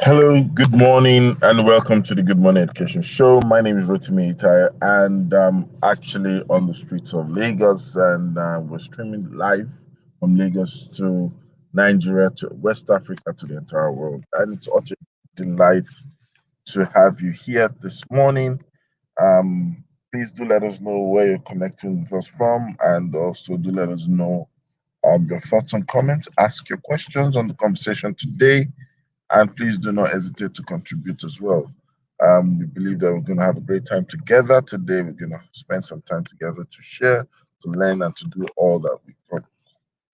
Hello, good morning, and welcome to the Good Morning Education Show. My name is Rotimi Itaya, and I'm actually on the streets of Lagos, and we're streaming live from Lagos to Nigeria to West Africa to the entire world. And it's such a delight to have you here this morning. Please do let us know where you're connecting with us from, and also do let us know your thoughts and comments. Ask your questions on the conversation today. And please do not hesitate to contribute as well. We believe that we're going to have a great time together today. We're going to spend some time together to share, to learn, and to do all that we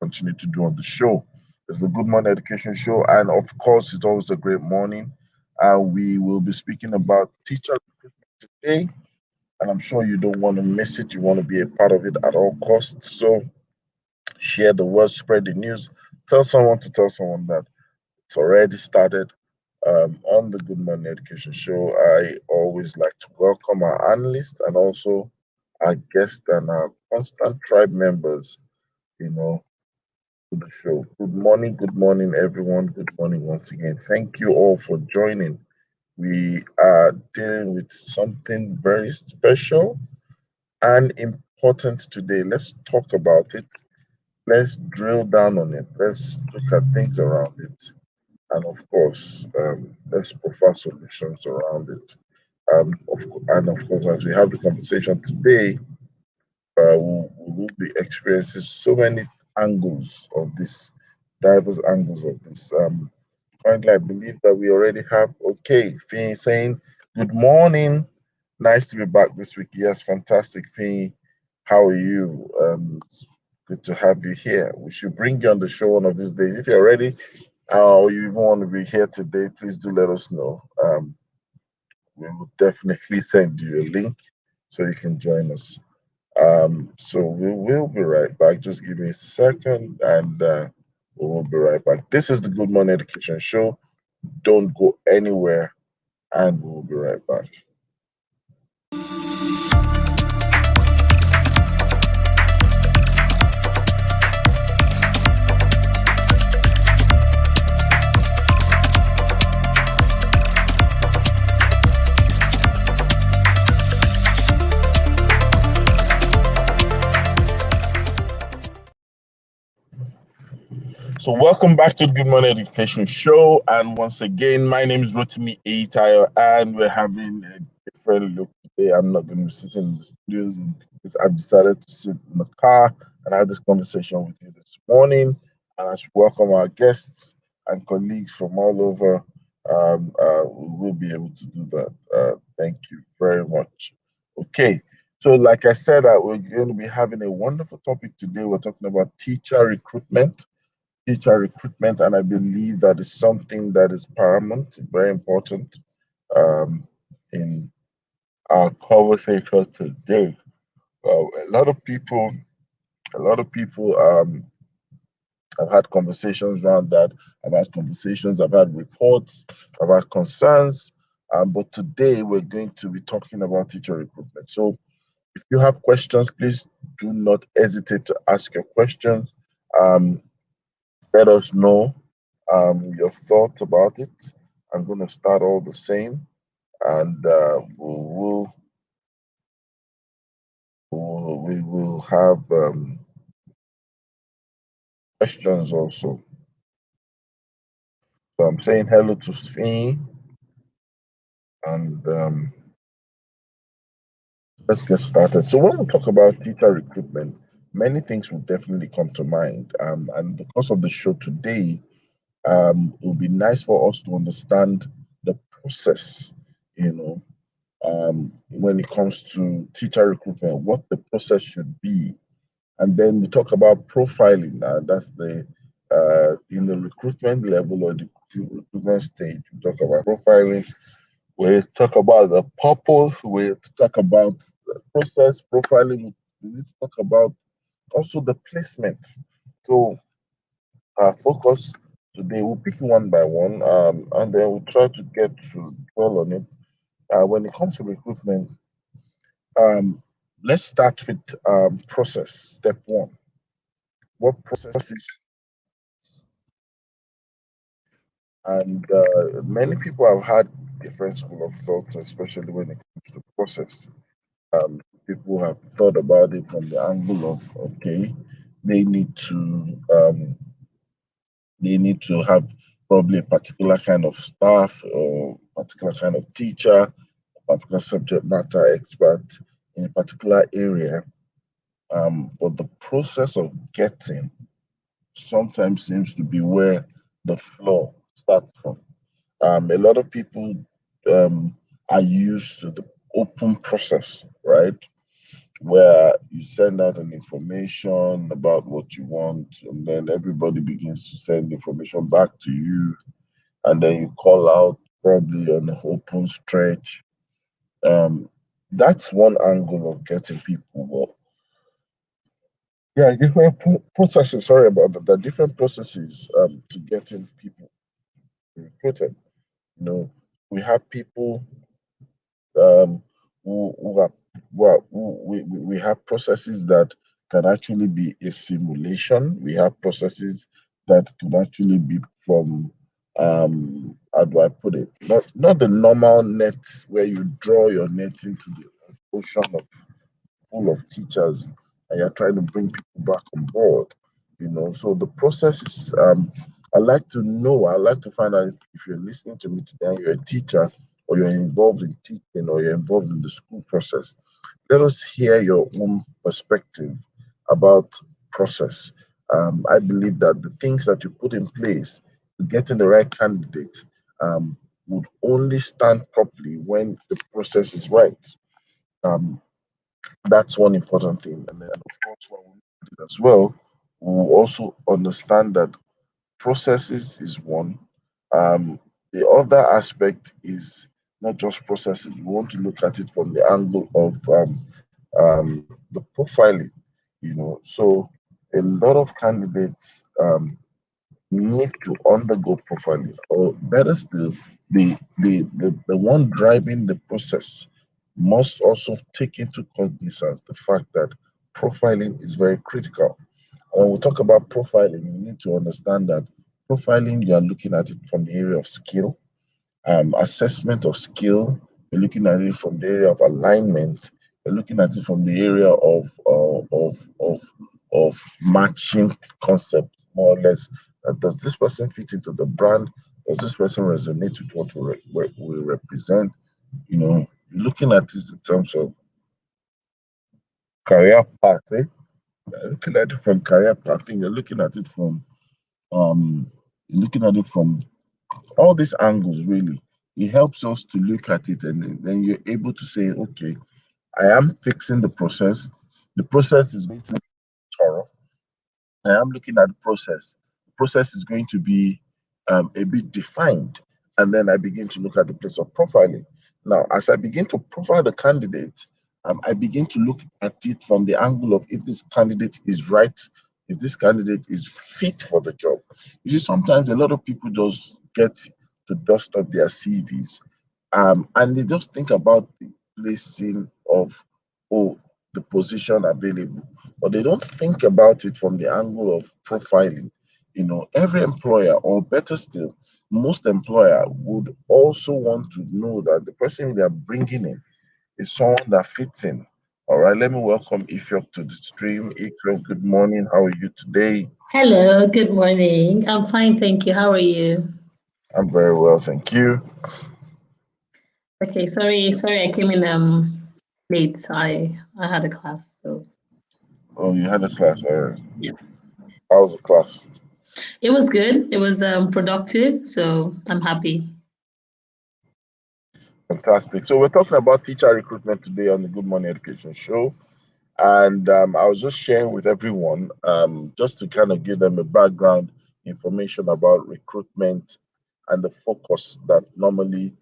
continue to do on the show. It's the Good Morning Education Show, and of course, it's always a great morning. We will be speaking about teacher recruitment today, and I'm sure you don't want to miss it. You want to be a part of it at all costs. So share the word, spread the news, tell someone to tell someone that it's already started. On the Good Morning Education Show, I always like to welcome our analysts and also our guests and our constant tribe members, to the show. Good morning, everyone. Good morning once again. Thank you all for joining. We are dealing with something very special and important today. Let's talk about it. Let's drill down on it. Let's look at things around it. And of course, let's provide solutions around it. And of course, as we have the conversation today, we will be experiencing so many angles of this, diverse angles of this. Currently, I believe that we already have, Fee saying, good morning. Nice to be back this week. Yes, fantastic, Fee. How are you? It's good to have you here. We should bring you on the show one of these days. If you're ready, or you even want to be here today, please do let us know. We will definitely send you a link so you can join us. So we will be right back. Just give me a second and we will be right back. This is the Good Morning Education Show. Don't go anywhere and we will be right back. So welcome back to the Good Morning Education Show. And once again, my name is Rotimi Eitayo, and we're having a different look today. I'm not going to be sitting in the studios because I've decided to sit in the car and have this conversation with you this morning. And as we welcome our guests and colleagues from all over, we will be able to do that. Thank you very much. Okay. So like I said, we're going to be having a wonderful topic today. We're talking about teacher recruitment. Teacher recruitment, and I believe that is something that is paramount, very important in our conversation today. A lot of people have had conversations around that. I've had conversations, I've had reports, I've had concerns, but today we're going to be talking about teacher recruitment. So if you have questions, please do not hesitate to ask your questions. Let us know your thoughts about it. I'm going to start all the same, and we will have questions also. So I'm saying hello to Svi, and let's get started. So when we talk about teacher recruitment, many things will definitely come to mind. And because of the show today, it will be nice for us to understand the process, when it comes to teacher recruitment, what the process should be. And then we talk about profiling. That's the in the recruitment level or the recruitment stage. We talk about profiling. We talk about the purpose. We talk about the process profiling. We need to talk about also the placement. So our focus today, we'll pick one by one, and then we'll try to get to dwell on it. When it comes to recruitment, um, let's start with process. Step one. What processes And many people have had different school of thoughts, especially when it comes to process. Um, People have thought about it from the angle of, okay, they need to um, they need to have probably a particular kind of staff or particular kind of teacher, a particular subject matter expert in a particular area. But the process of getting sometimes seems to be where the flaw starts from. A lot of people um, are used to the open process, right? Where you send out an information about what you want, and then everybody begins to send information back to you, and then you call out probably on the open stretch. Um, that's one angle of getting people. Well, yeah, different processes. Sorry about that. There are different processes to getting people recruited. You know, we have people who are we have processes that can actually be a simulation. We have processes that could actually be from how do I put it? Not the normal net where you draw your net into the ocean of full of teachers and you're trying to bring people back on board. So the process is I like to find out if you're listening to me today and you're a teacher or you're involved in teaching or you're involved in the school process. Let us hear your own perspective about process. I believe that the things that you put in place to getting the right candidate would only stand properly when the process is right. Um, that's one important thing. And then, of course, when we do it as well, we'll also understand that processes is one. The other aspect is not just processes. We want to look at it from the angle of the profiling. So a lot of candidates need to undergo profiling, or better still, the one driving the process must also take into cognizance the fact that profiling is very critical. When we talk about profiling, you need to understand that profiling, you are looking at it from the area of skill, assessment of skill. You're looking at it from the area of alignment. You're looking at it from the area of matching concept, more or less. Does this person fit into the brand? Does this person resonate with what we represent? You're looking at it in terms of career path. Looking at it from career pathing. You're looking at it from um, you're looking at it from all these angles. Really, it helps us to look at it, and then you're able to say, okay, I am fixing the process. The process is going to be thorough. I am looking at the process. The process is going to be a bit defined. And then I begin to look at the place of profiling. Now, as I begin to profile the candidate, I begin to look at it from the angle of if this candidate is right, if this candidate is fit for the job. You see, sometimes a lot of people just get to dust up their CVs, and they just think about the placing of, oh, the position available, but they don't think about it from the angle of profiling. Every employer, or better still, most employer would also want to know that the person they are bringing in is someone that fits in. All right, let me welcome Ifyok to the stream. Ifyok, good morning. How are you today? Hello, good morning. I'm fine, thank you. How are you? I'm very well, thank you. Okay, sorry I came in late. I had a class, so Oh, you had a class. All right. How was the class? it was good. It was productive, so I'm happy. Fantastic. So we're talking about teacher recruitment today on the Good Morning Education Show. And I was just sharing with everyone, just to kind of give them a background information about recruitment and the focus that normally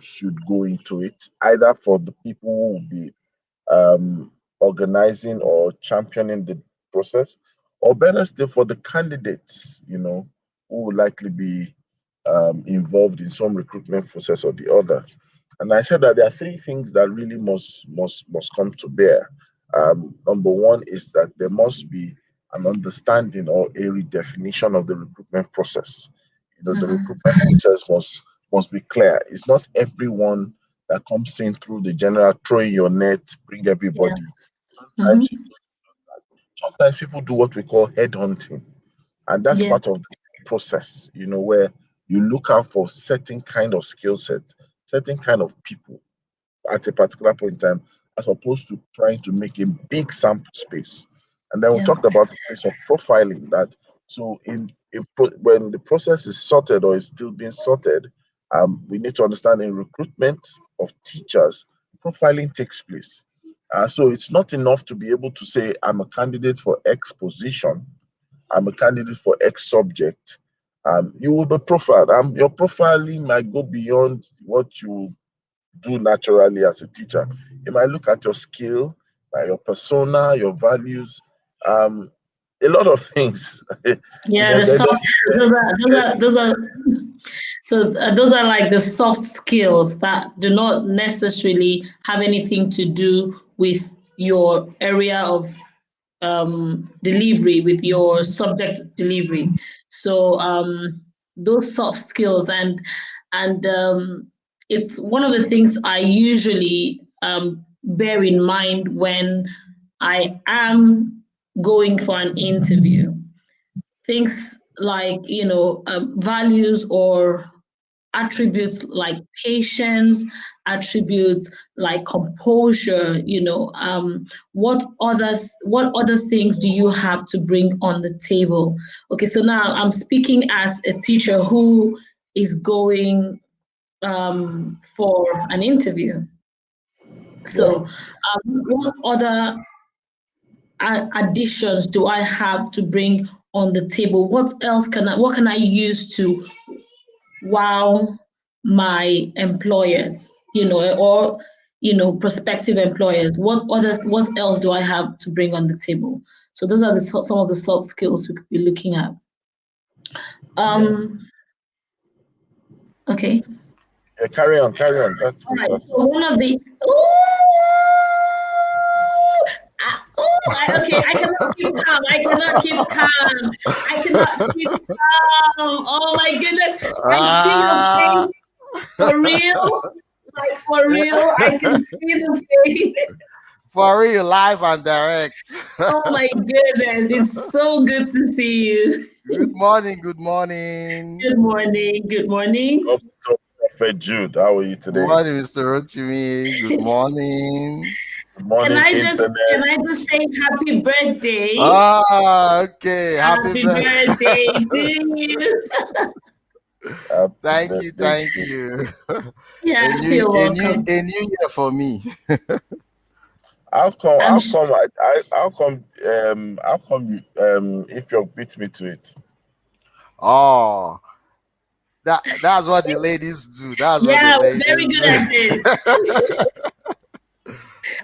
should go into it, either for the people who will be um, organizing or championing the process, or better still, for the candidates, who will likely be involved in some recruitment process or the other. And I said that there are three things that really must come to bear. Number one is that there must be an understanding or a redefinition of the recruitment process. The recruitment process must be clear. It's not everyone that comes in through the general throw in your net, bring Yeah. everybody. Mm-hmm. Sometimes people do what we call headhunting, and that's Yeah. part of the process, where you look out for certain kind of skill set, certain kind of people at a particular point in time, as opposed to trying to make a big sample space. And then we Yeah. talked about the place of profiling that. So when the process is sorted or is still being sorted, we need to understand in recruitment of teachers, profiling takes place. So it's not enough to be able to say I'm a candidate for X position, I'm a candidate for X subject. You will be profiled. Your profiling might go beyond what you do naturally as a teacher. You might look at your skill, your persona, your values, a lot of things. Yeah, the Then soft. there's Those are. So those are like the soft skills that do not necessarily have anything to do with your area of delivery, with your subject delivery. So those soft skills, and it's one of the things I usually bear in mind when I am going for an interview. Things like, values or attributes like patience, attributes like composure, what other things do you have to bring on the table? Okay, so now I'm speaking as a teacher who is going for an interview. yeah, So what other additions do I have to bring on the table? What can I use to wow my employers, or prospective employers? What else do I have to bring on the table? So those are some of the soft skills we could be looking at. yeah. um okay. Yeah, carry on. That's All right, fantastic. so one of the okay, I cannot keep calm. I cannot keep calm. I cannot keep calm. Oh my goodness. I see your Ah, face. For real? Like for real? I can see the face. for real, live and direct. Oh my goodness. It's so good to see you. Good morning, good morning. Good morning. Good morning. Prophet Jude, how are you Good today? morning, Mr. Rotimi. Good morning. Good Can morning, I just internet. can I just say happy birthday? Ah, okay. Happy Happy birthday. birthday to you. Happy Thank you, birthday thank to you. you. Yeah, you're welcome. A new year for me. How come? I'm How sh- come? How come you? If you beat me to it. Oh, that's what the ladies do. That's what the yeah, ladies very good at do. it.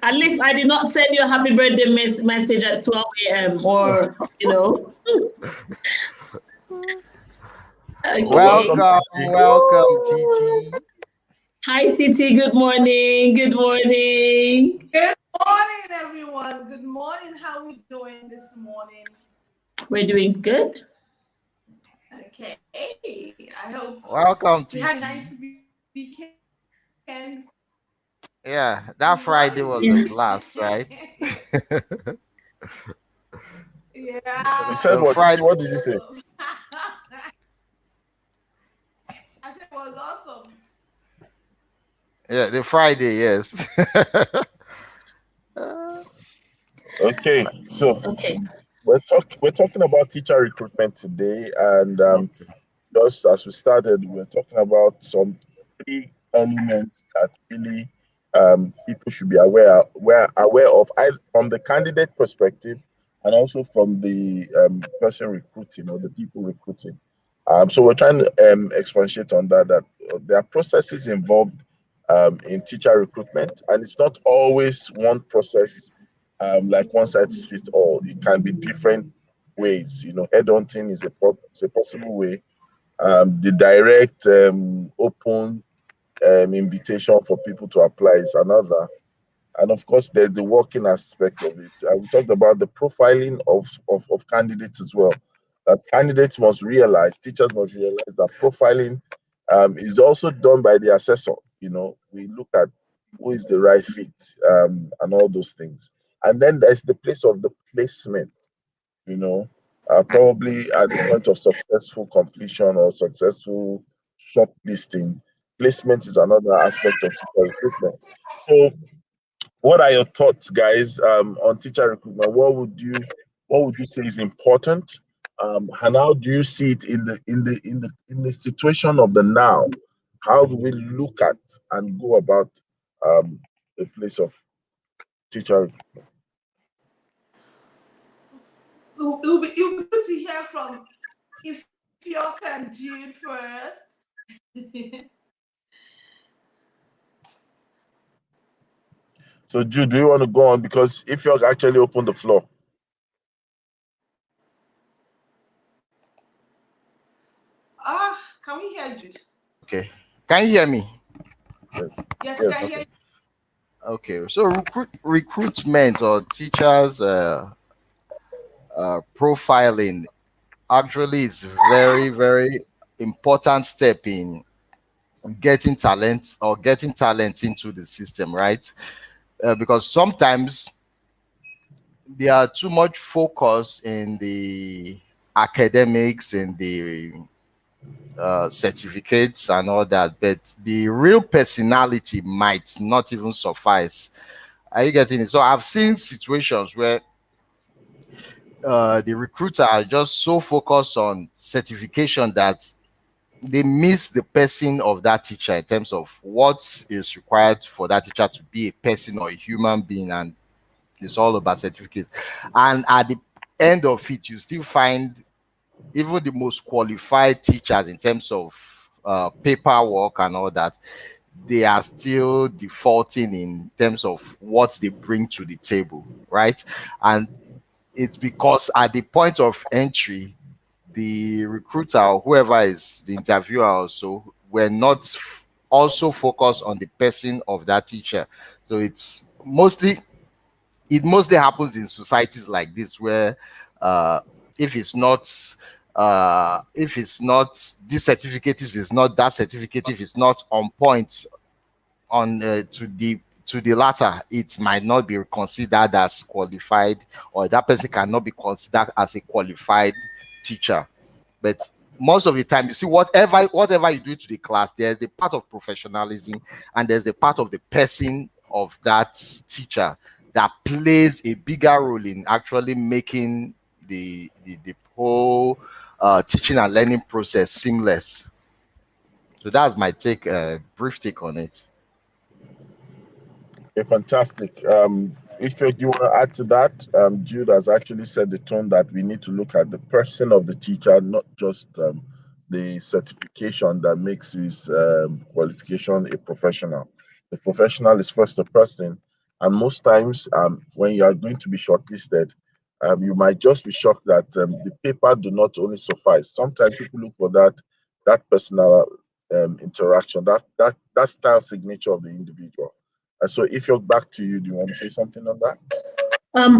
At least I did not send you a happy birthday message at 12 a.m. or, So okay. welcome, Welcome, Titi. welcome, TT. Hi, Titi. Good morning. Good morning. Good morning, everyone. Good morning. How are we doing this morning? We're doing good. Okay. I hope Welcome, you had a TT. nice weekend. Yeah, Good that morning, Friday was a Yeah. TT. blast, right? You Yeah, said The it what, was Titi? Friday, What did you say? awesome. I said it was awesome. yeah, the Friday, yes. Okay, so Okay. we're talking about teacher recruitment today, and Okay. just as we started, we're talking about some three elements that really people should be aware of, from the candidate perspective, and also from the person recruiting or the people recruiting. So we're trying to expatiate on that. That there are processes involved in teacher recruitment, and it's not always one process, like one size fits all. It can be different ways. Headhunting is a possible way. The direct open invitation for people to apply is another. And of course, there's the working aspect of it. We talked about the profiling of candidates as well. candidates must realize, teachers must realize that profiling is also done by the assessor. You know, we look at who is the right fit and all those things. And then there's the place of the placement, you know, probably at the point of successful completion or successful shortlisting. Placement is another aspect of teacher recruitment. So what are your thoughts, guys, on teacher recruitment? What would you say is important? And how do you see it in the situation of the now? How do we look at and go about the place of teacher? It'll be good to hear from if you can Jude first. So, Jude, do you want to go on? Because if you actually open the floor. Can we hear Jude? Okay. Can you hear me? Yes. Yes, we can hear you. Okay. So recruitment or teachers profiling actually is very, very important step in getting talent into the system, right? Because sometimes there are too much focus in the academics and the certificates and all that, but the real personality might not even suffice. Are you getting it? So I've seen situations where the recruiter are just so focused on certification that they miss the person of that teacher in terms of what is required for that teacher to be a person or a human being, and it's all about certificates. And at the end of it, you still find even the most qualified teachers in terms of paperwork and all that, they are still defaulting in terms of what they bring to the table, right? And it's because at the point of entry, the recruiter or whoever is the interviewer also were not also focused on the person of that teacher. So it mostly happens in societies like this where if it's not this certificate is not that certificate, if it's not on point on to the latter, it might not be considered as qualified, or that person cannot be considered as a qualified teacher. But most of the time, you see, whatever you do to the class, there's the part of professionalism and there's the part of the person of that teacher that plays a bigger role in actually making the whole teaching and learning process seamless. So that's my brief take on it. Okay, fantastic. If you want to add to that, Jude has actually set the tone that we need to look at the person of the teacher, not just the certification that makes his qualification a professional. The professional is first a person, and most times when you are going to be shortlisted, you might just be shocked that the paper do not only suffice. Sometimes people look for that personal interaction, that style signature of the individual. So if you're back to you, do you want to say something on that?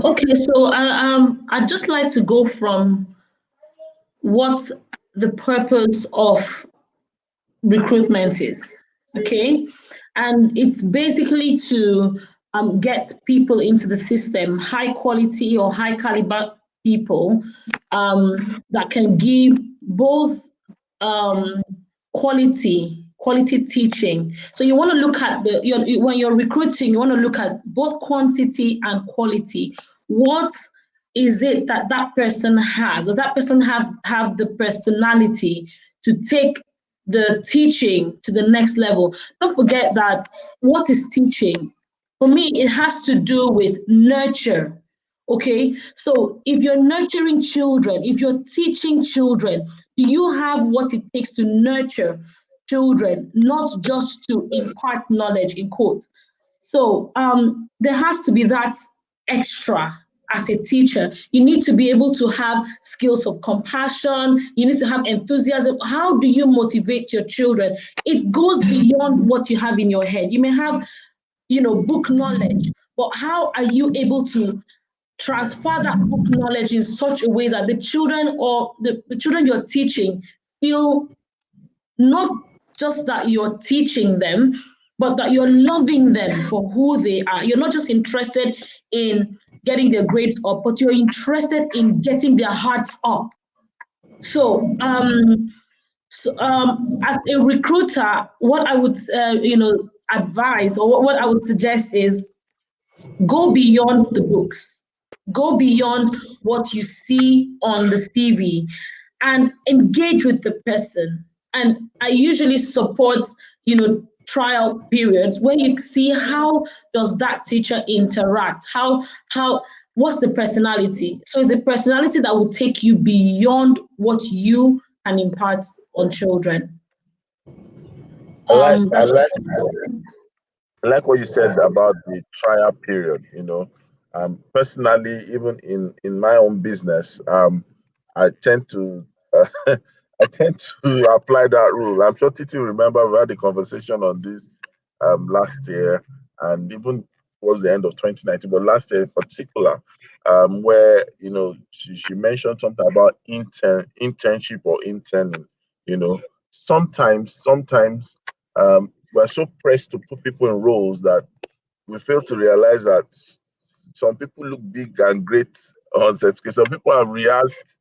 Okay, so I'd just like to go from what the purpose of recruitment is, okay? And it's basically to get people into the system, high quality or high caliber people that can give both quality teaching. So you want to look at when you're recruiting, you want to look at both quantity and quality. What is it that person has? Does that person have the personality to take the teaching to the next level? Don't forget that what is teaching? For me, it has to do with nurture. Okay, so if you're nurturing children, if you're teaching children, do you have what it takes to nurture children, not just to impart knowledge in quotes? So there has to be that extra as a teacher. You need to be able to have skills of compassion. You need to have enthusiasm. How do you motivate your children? It goes beyond what you have in your head. You may have, book knowledge, but how are you able to transfer that book knowledge in such a way that the children or the children you're teaching feel not just that you're teaching them, but that you're loving them for who they are. You're not just interested in getting their grades up, but you're interested in getting their hearts up. So, as a recruiter, what I would, advise, or what I would suggest is go beyond the books, go beyond what you see on the CV, and engage with the person. And I usually support, trial periods where you see how does that teacher interact, how what's the personality. So it's the personality that will take you beyond what you can impart on children. I like I That's just like I like what you said about the trial period. Personally, even in my own business, I tend to I tend to apply that rule. I'm sure Titi remember we had a conversation on this last year, and even towards the end of 2019, but last year in particular, where she mentioned something about internship or interning. Sometimes we're so pressed to put people in roles that we fail to realize that some people look big and great on certificate. Some people have rehearsed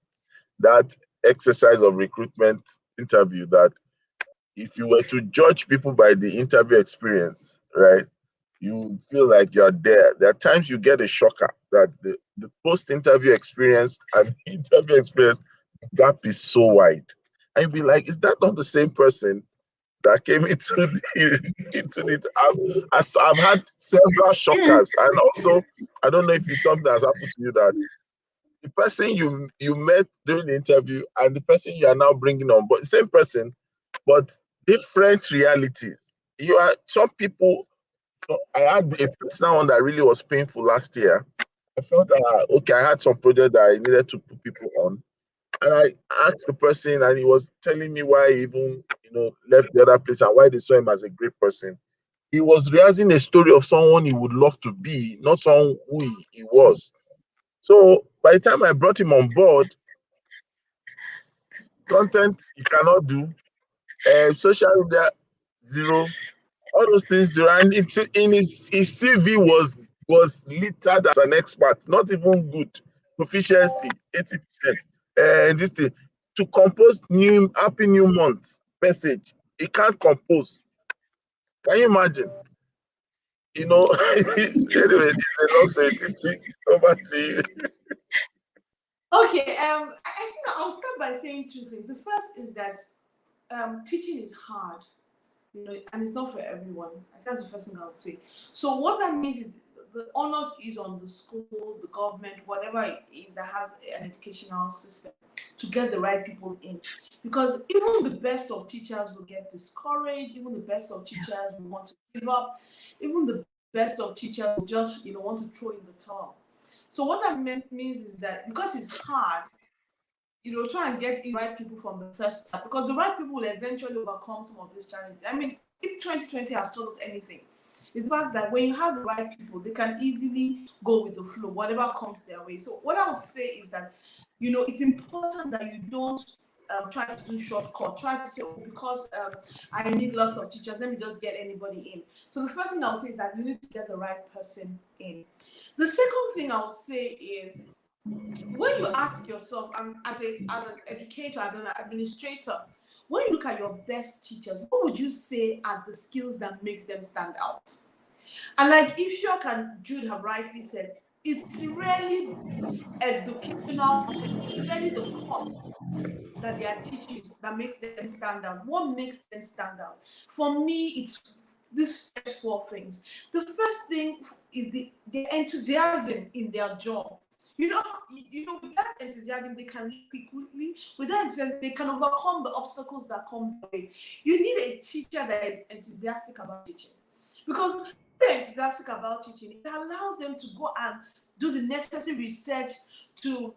that exercise of recruitment interview, that if you were to judge people by the interview experience, right, you feel like you're there. There are times you get a shocker that the post-interview experience and the interview experience gap is so wide. And you'll be like, is that not the same person that came I've had several shockers. And also, I don't know if it's something that's happened to you, that the person you met during the interview and the person you are now bringing on, but the same person, but different realities. Some people. I had a personal one that really was painful last year. I felt okay, I had some project that I needed to put people on, and I asked the person, and he was telling me why he even left the other place and why they saw him as a great person. He was rehearsing a story of someone he would love to be, not someone who he was. So by the time I brought him on board, content he cannot do, social media zero, all those things zero, and it's in his CV was littered as an expert, not even good, proficiency 80%. And this thing to compose new happy new month message, he can't compose. Can you imagine? Anyway, this is a long story. Titi, over to you. Okay, I think I'll start by saying two things. The first is that teaching is hard, and it's not for everyone. That's the first thing I would say. So what that means is the onus is on the school, the government, whatever it is that has an educational system, to get the right people in. Because even the best of teachers will get discouraged, even the best of teachers will want to give up, even the best of teachers will just want to throw in the towel. So what that means is that because it's hard, try and get in right people from the first start, because the right people will eventually overcome some of these challenges. I mean, if 2020 has told us anything, it's the fact that when you have the right people, they can easily go with the flow, whatever comes their way. So what I would say is that, it's important that you don't try to do shortcut. Try to say, oh, because I need lots of teachers, let me just get anybody in. So the first thing I would say is that you need to get the right person in. The second thing I would say is, when you ask yourself, as an educator, as an administrator, when you look at your best teachers, what would you say are the skills that make them stand out? And like Ifyok and Jude have rightly said, it's really educational content. It's really the course that they are teaching that makes them stand out. What makes them stand out? For me, it's these first four things. The first thing is the enthusiasm in their job. With that enthusiasm, they can learn quickly. With that enthusiasm, they can overcome the obstacles that come their way. You need a teacher that is enthusiastic about teaching. Because if they're enthusiastic about teaching, it allows them to go and do the necessary research to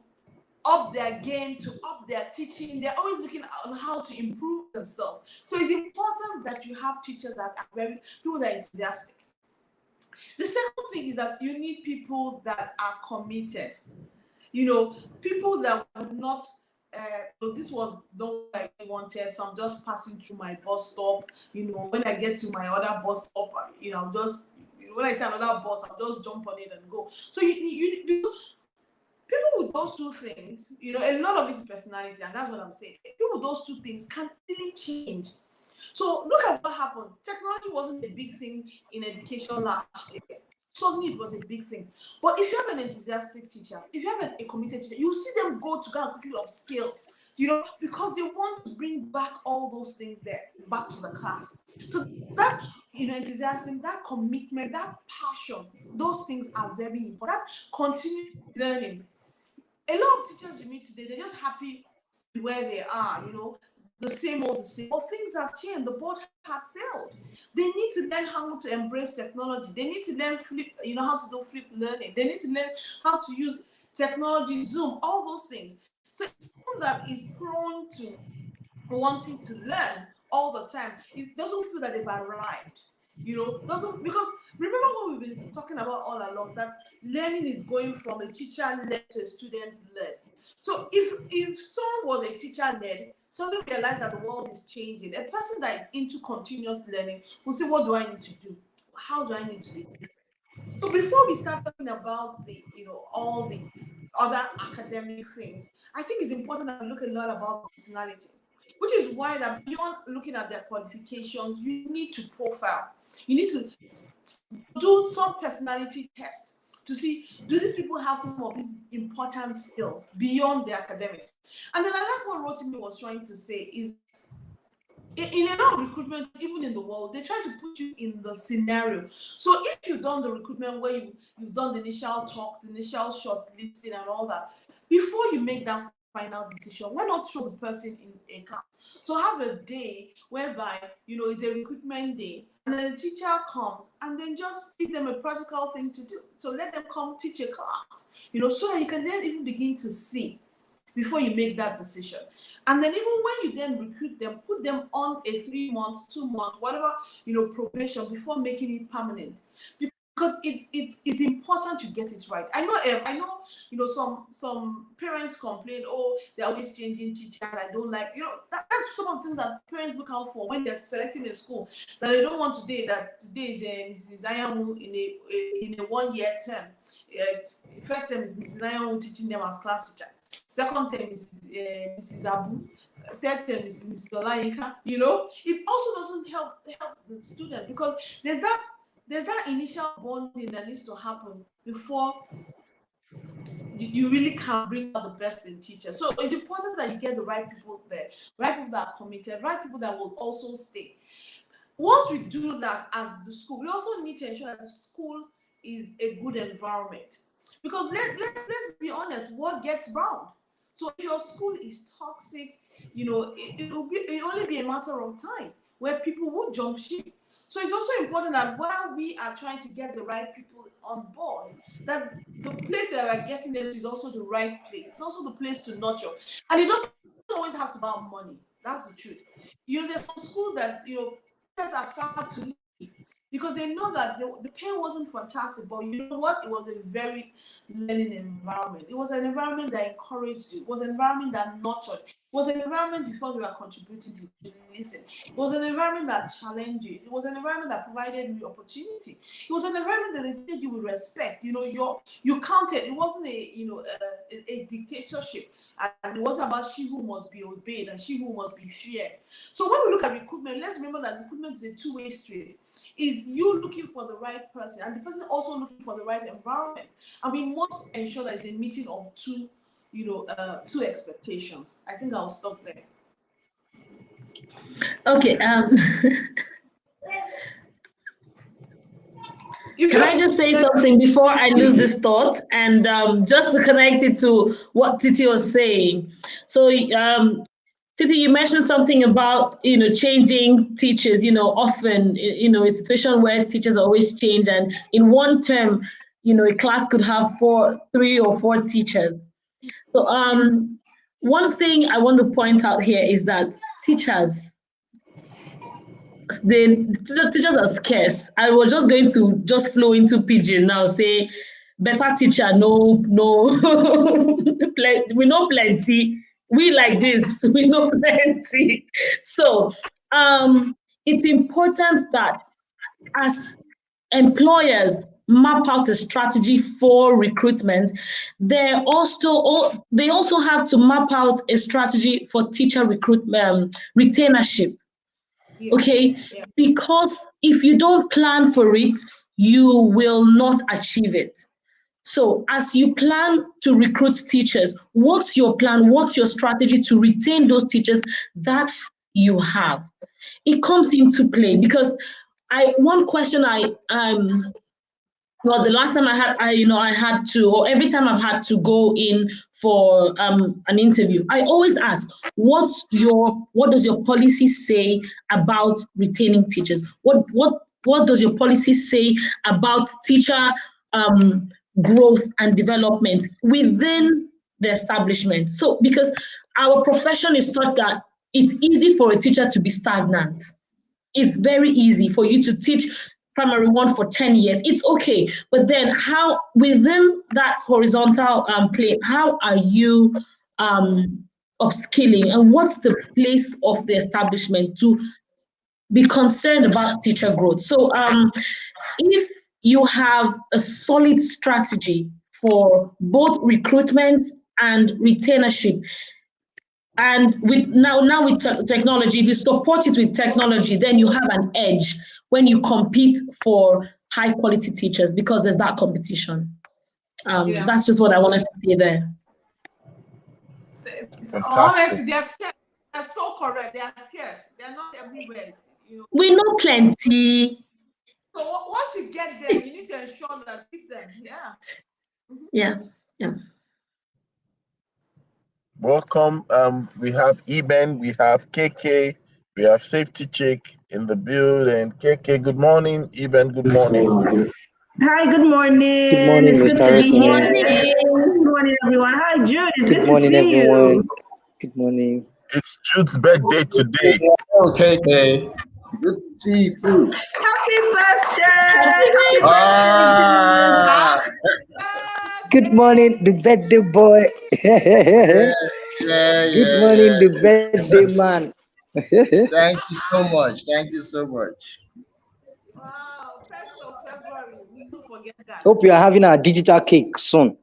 up their game, to up their teaching. They're always looking on how to improve themselves. So it's important that you have teachers that are people that are enthusiastic. The second thing is that you need people that are committed. You know, people that would not, this was not what I really wanted, so I'm just passing through my bus stop. You know, when I get to my other bus stop, you know, I'm just, when I see another bus, I'll just jump on it and go. So people with those two things, you know, a lot of it is personality, and that's what I'm saying. People with those two things can really change. So look at what happened. Technology wasn't a big thing in education last year. Suddenly it was a big thing. But if you have an enthusiastic teacher, if you have a committed teacher, you see them go to go and quickly upskill, you know, because they want to bring back all those things there back to the class. So that, you know, enthusiasm, that commitment, that passion, those things are very important. That continuous learning. A lot of teachers you meet today, they're just happy where they are, you know, the same old, the same. But things have changed. The boat has sailed. They need to learn how to embrace technology. They need to learn flip, you know, how to do flip learning. They need to learn how to use technology, Zoom, all those things. So it's someone that is prone to wanting to learn all the time. It doesn't feel that they've arrived. You know, doesn't, because remember what we've been talking about all along, that learning is going from a teacher-led to a student-led. So if someone was a teacher-led, suddenly realize that the world is changing, a person that is into continuous learning will say, what do I need to do? How do I need to be? So before we start talking about the, you know, all the other academic things, I think it's important that we look a lot about personality, which is why that beyond looking at their qualifications, you need to profile. You need to do some personality tests to see, do these people have some of these important skills beyond the academics? And then I like what Rotimi was trying to say is, in a lot of recruitment, even in the world, they try to put you in the scenario. So if you've done the recruitment where you've done the initial talk, the initial shortlisting and all that, before you make that final decision, why not throw the person in a class? So have a day whereby, you know, it's a recruitment day, and then the teacher comes and then just give them a practical thing to do. So let them come teach a class, you know, so that you can then even begin to see before you make that decision. And then even when you then recruit them, put them on a 3 months, 2 months, whatever, you know, probation before making it permanent. Because it's important you get it right. I know, you know, some parents complain, oh, they're always changing teachers. I don't like, you know, that's some of the things that parents look out for when they're selecting a school. That they don't want today is Mrs. Ayamu in a 1 year term. First term is Mrs. Ayamu teaching them as class teacher. Second term is Mrs. Abu. Third term is Mrs. Olayinka. You know, it also doesn't help the student, because there's that initial bonding that needs to happen before you really can bring out the best in teachers. So it's important that you get the right people there, right people that are committed, right people that will also stay. Once we do that as the school, we also need to ensure that the school is a good environment. Because let's be honest, what gets round? So if your school is toxic, you know, it'll only be a matter of time where people will jump ship. So it's also important that while we are trying to get the right people on board, that the place that we're getting them is also the right place. It's also the place to nurture. And it doesn't always have to be about money. That's the truth. You know, there's some schools that, you know, parents are sad to leave because they know that the pay wasn't fantastic, but you know what? It was a very learning environment. It was an environment that encouraged you. It was an environment that nurtured. It was an environment before you were contributing to listen. It was an environment that challenged you. It was an environment that provided you opportunity. It was an environment that they treated you with respect. You know, you counted. It wasn't a dictatorship, and it wasn't about she who must be obeyed and she who must be feared. So when we look at recruitment, let's remember that recruitment is a two-way street. Is you looking for the right person and the person also looking for the right environment, and we must ensure that it's a meeting of two expectations. I think I'll stop there. Okay. Can I just say something before I lose this thought? And just to connect it to what Titi was saying. So, Titi, you mentioned something about, you know, changing teachers, you know, often, you know, a situation where teachers always change. And in one term, you know, a class could have 3 or 4 teachers. So one thing I want to point out here is that teachers the teachers are scarce. I was just going to just flow into pidgin now, say better teacher, no, we know plenty. We like this, we know plenty. So it's important that as employers map out a strategy for recruitment, they also have to map out a strategy for teacher recruitment, retainership. Yeah. Okay, Yeah. because if you don't plan for it, you will not achieve it. So as you plan to recruit teachers, what's your plan? What's your strategy to retain those teachers that you have? It comes into play because one question well, the last time I had to, or every time I've had to go in for an interview, I always ask, what does your policy say about retaining teachers? What does your policy say about teacher growth and development within the establishment? So, because our profession is such that it's easy for a teacher to be stagnant. It's very easy for you to teach primary one for 10 years. It's okay. But then how, within that horizontal plane, how are you upskilling, and what's the place of the establishment to be concerned about teacher growth? So if you have a solid strategy for both recruitment and retainership, and now with technology, if you support it with technology, then you have an edge when you compete for high quality teachers, because there's that competition. Yeah. That's just what I wanted to say there. Fantastic. Honestly, they're scarce. They're so correct. They are scarce. They're not everywhere. We know plenty. So once you get them, you need to ensure that keep them. Yeah. Yeah. Welcome. We have Eben, we have KK, we have Safety Chick in the building. KK, good morning. Eben, good morning. Hi, good morning. Good morning, It's good Mr. to be here. Rotimi. Good morning, everyone. Hi, Jude. It's Good good to morning, see everyone. you. Good morning. It's Jude's birthday today. Okay. Good to see you too. Happy birthday! Happy Ah, Good morning, the birthday boy. Good morning, the birthday man. Thank you so much. Thank you so much. Wow, 1st of February. We don't forget that. Hope you are having a digital cake soon.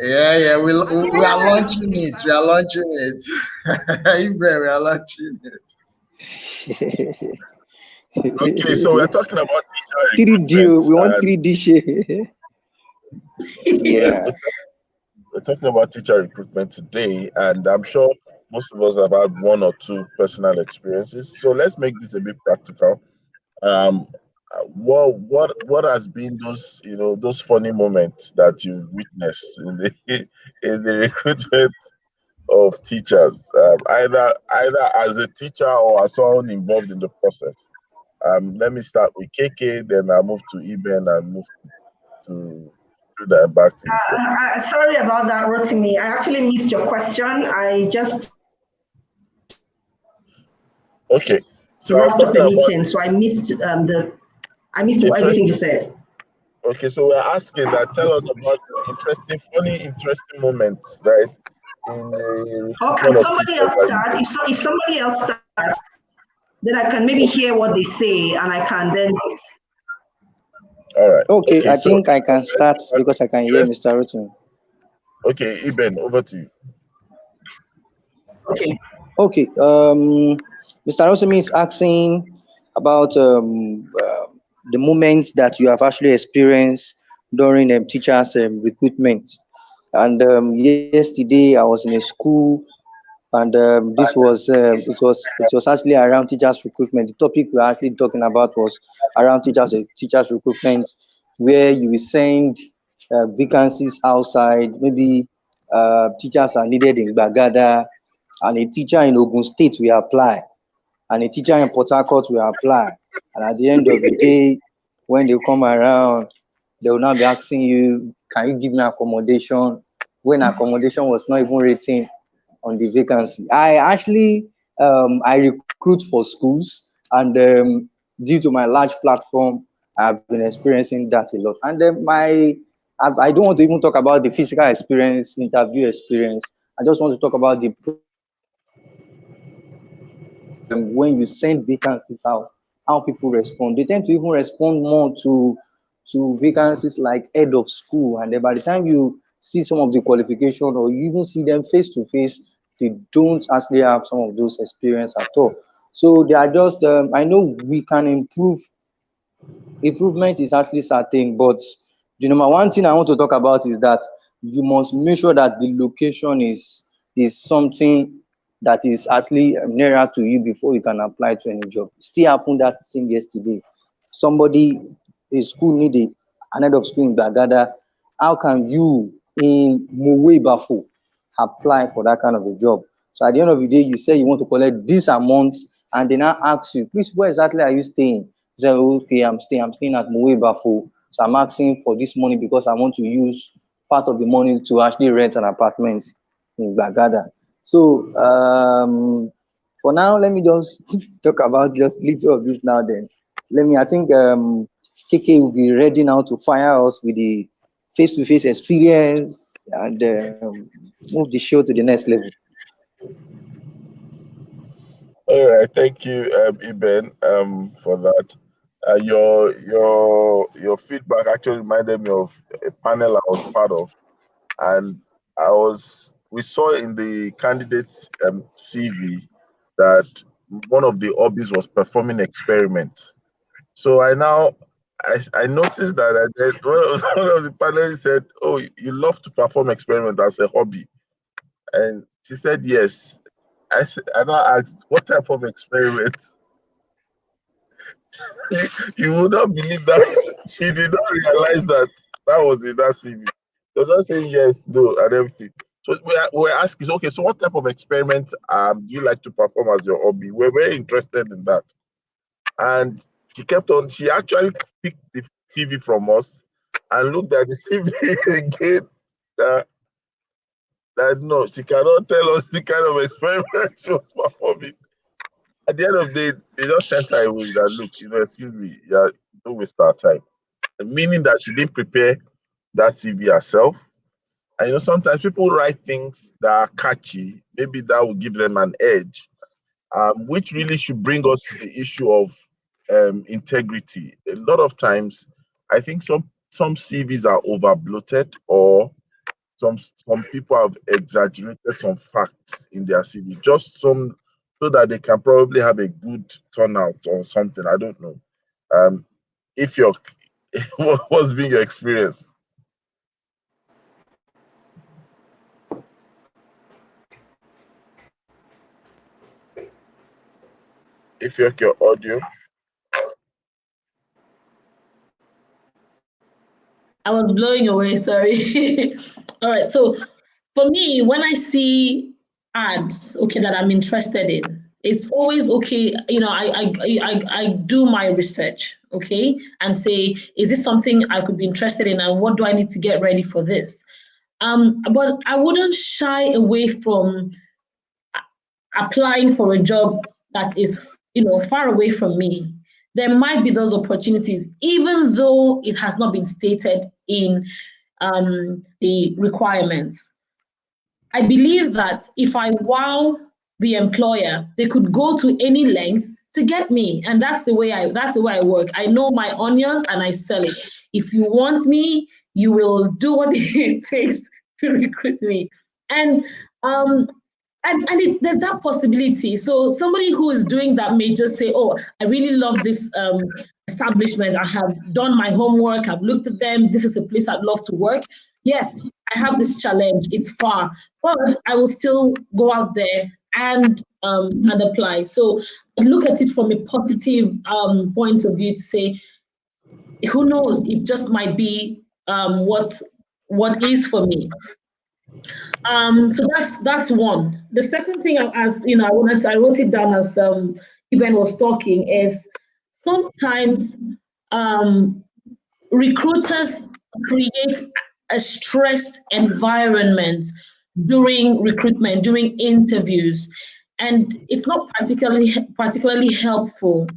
Yeah. We are launching it. We are launching it. We are launching it. Okay, so we're talking about teacher 3D. recruitment. We want 3D share. Yeah. We're talking about teacher recruitment today, and I'm sure most of us have had one or two personal experiences. So let's make this a bit practical. What has been those funny moments that you've witnessed in the in the recruitment of teachers, either as a teacher or as someone involved in the process? Let me start with KK, then I'll move to Eben and move to that back to you. Sorry about that, Rotimi. I actually missed your question. I just Okay, so to I was wrap up talking a about meeting, so I missed everything you said. Okay, so we're asking that. Tell us about interesting moments, right, in the Oh, can recruitment of somebody teachers. else start? If somebody else starts, then I can maybe hear what they say, and I can then. All right. Okay, I so think I can start because I can hear Mr. Rotimi. Okay, Eben, over to you. Okay. Okay. Mr. Rotimi is asking about the moments that you have actually experienced during teachers' recruitment. And yesterday I was in a school, and this was it was actually around teachers recruitment. The topic we are actually talking about was around teachers recruitment, where you will send vacancies outside. Maybe teachers are needed in Bagada, and a teacher in Ogun State will apply, and a teacher in Port Harcourt will apply. And at the end of the day, when they come around, they will now be asking you, can you give me accommodation? When accommodation was not even written on the vacancy. I actually I recruit for schools, And due to my large platform, I've been experiencing that a lot. And then I don't want to even talk about the physical experience, interview experience. I just want to talk about the when you send vacancies out, how people respond. They tend to even respond more to vacancies like head of school. And then by the time you see some of the qualification or you even see them face to face, they don't actually have some of those experience at all. So they are just, I know we can improve. Improvement is actually certain, but the number one thing I want to talk about is that you must make sure that the location is something that is actually nearer to you before you can apply to any job. Still happened that same yesterday. Somebody, a school needed an head of school in Bagada. How can you in Mowe Bafo apply for that kind of a job? So at the end of the day, you say you want to collect this amount, and they now ask you, please, where exactly are you staying? Say, okay, I'm staying at Mowe Bafo. So I'm asking for this money because I want to use part of the money to actually rent an apartment in Bagada. So for now, let me just talk about just little of this now. Then I think KK will be ready now to fire us with the face-to-face experience and move the show to the next level. All right, thank you, Iben, for that. Your feedback actually reminded me of a panel I was part of, and we saw in the candidate's CV that one of the hobbies was performing experiment. So I noticed that one of the panelists said, "Oh, you love to perform experiment as a hobby," and she said yes. I now asked, "What type of experiment?" You would not believe that she did not realize that that was in that CV. She was just saying yes, no, and everything. So we're asking, okay, so what type of experiment do you like to perform as your hobby? We're very interested in that. And she kept on, she actually picked the CV from us and looked at the CV again. That no, she cannot tell us the kind of experiment she was performing. At the end of the day, they just sent her away that, look, excuse me, yeah, don't waste our time. Meaning that she didn't prepare that CV herself. And sometimes people write things that are catchy, maybe that will give them an edge, which really should bring us to the issue of integrity. A lot of times, I think some CVs are over bloated, or some people have exaggerated some facts in their CV, just so that they can probably have a good turnout or something. I don't know. If you're what's been your experience? If you're your audio. I was blowing away, sorry. All right, so for me, when I see ads, okay, that I'm interested in, it's always okay. I do my research, okay, and say, is this something I could be interested in, and what do I need to get ready for this? But I wouldn't shy away from applying for a job that is, far away from me. There might be those opportunities, even though it has not been stated in the requirements. I believe that if I wow the employer, they could go to any length to get me, and that's the way I work. I know my onions and I sell it. If you want me, you will do what it takes to recruit me, and there's that possibility. So somebody who is doing that may just say, "Oh, I really love this establishment. I have done my homework. I've looked at them. This is a place I'd love to work. Yes, I have this challenge. It's far, but I will still go out there and apply." So I look at it from a positive point of view to say, who knows? It just might be what is for me. So that's one. The second thing, I wrote it down as Iben was talking, is sometimes recruiters create a stressed environment during recruitment, during interviews. and it's not particularly helpful.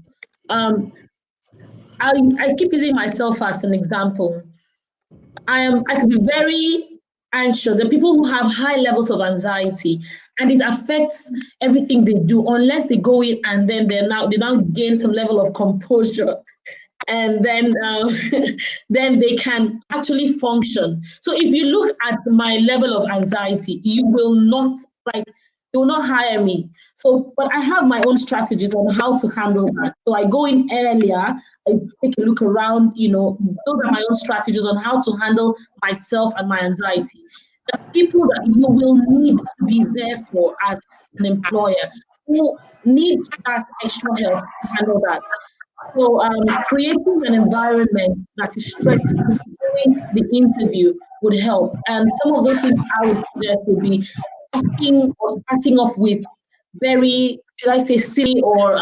I keep using myself as an example. I can be very anxious. There are people who have high levels of anxiety, and it affects everything they do unless they go in and then they now gain some level of composure, and then then they can actually function. So if you look at my level of anxiety, you will not hire me. So, but I have my own strategies on how to handle that. So I go in earlier, I take a look around, those are my own strategies on how to handle myself and my anxiety. The people that you will need to be there for as an employer who need that extra help to handle that. So creating an environment that is stress-free during the interview would help. And some of those things I would suggest would be asking or starting off with very, should I say, silly or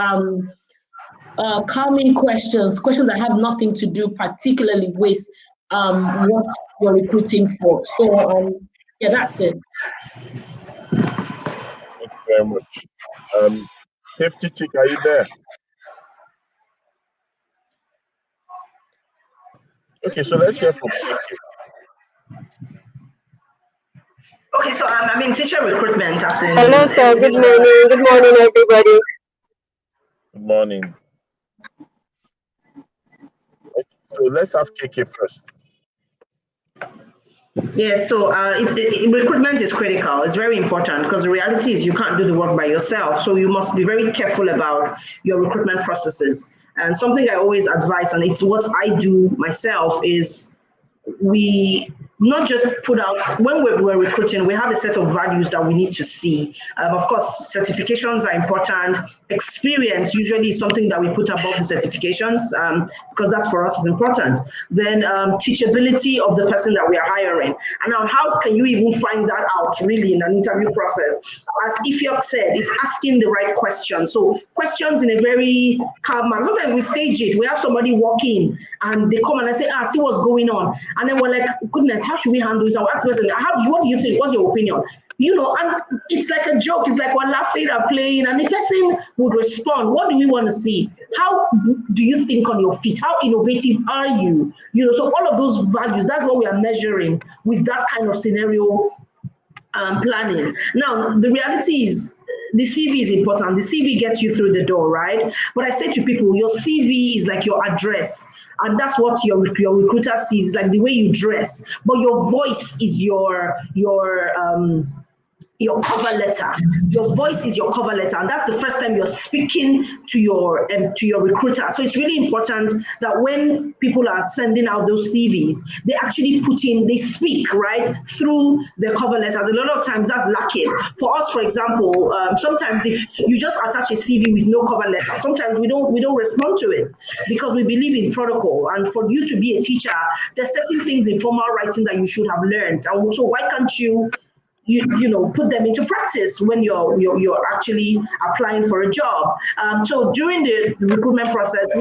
calming questions that have nothing to do particularly with what you're recruiting for. So yeah, that's it. Thank you very much. Safety Tick, are you there? Okay, so let's hear from KK. Okay, so I'm in teacher recruitment as in. Hello, sir. Good morning. Good morning, everybody. Good morning. Okay, so let's have KK first. Yeah, so recruitment is critical. It's very important because the reality is you can't do the work by yourself. So you must be very careful about your recruitment processes. And something I always advise, and it's what I do myself, is we not just put out, when we're recruiting, we have a set of values that we need to see. Of course, certifications are important. Experience usually is something that we put above the certifications because that for us is important. Then teachability of the person that we are hiring. And now how can you even find that out really in an interview process? As Ifyok said, is asking the right questions. So questions in a very calm manner. Sometimes we stage it. We have somebody walk in and they come and I say, see what's going on. And then we're like, goodness, how should we handle this? I'll ask the person, what do you think? What's your opinion? And it's like a joke. It's like we're laughing and playing, and the person would respond, what do we want to see? How do you think on your feet? How innovative are you? So all of those values, that's what we are measuring with that kind of scenario planning. Now, the reality is the CV is important. The CV gets you through the door, right? But I say to people, your CV is like your address. And that's what your recruiter sees, like the way you dress. But your voice is your cover letter. Your voice is your cover letter, and that's the first time you're speaking to your recruiter. So it's really important that when people are sending out those CVs, they actually they speak right through their cover letters. A lot of times that's lacking. For us, for example, sometimes if you just attach a CV with no cover letter, sometimes we don't respond to it because we believe in protocol. And for you to be a teacher, there's certain things in formal writing that you should have learned. And so why can't you put them into practice when you're actually applying for a job. So during the recruitment process,